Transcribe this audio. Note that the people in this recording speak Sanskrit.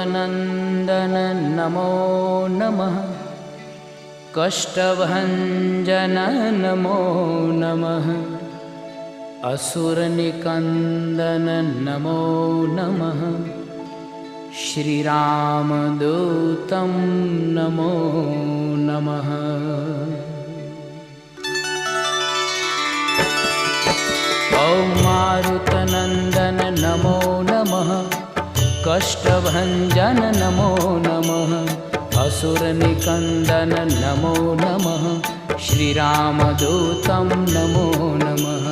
मारुतनन्दन नमो नमः। कष्टभञ्जन नमो नमः। असुरनिकन्दन नमो नमः। श्रीरामदूतं नमो नमः। ॐ मारुतनन्दन नमो नमः। कष्टभञ्जन नमो नमः। असुरनिकन्दन नमो नमः। श्रीरामदूतं नमो नमः।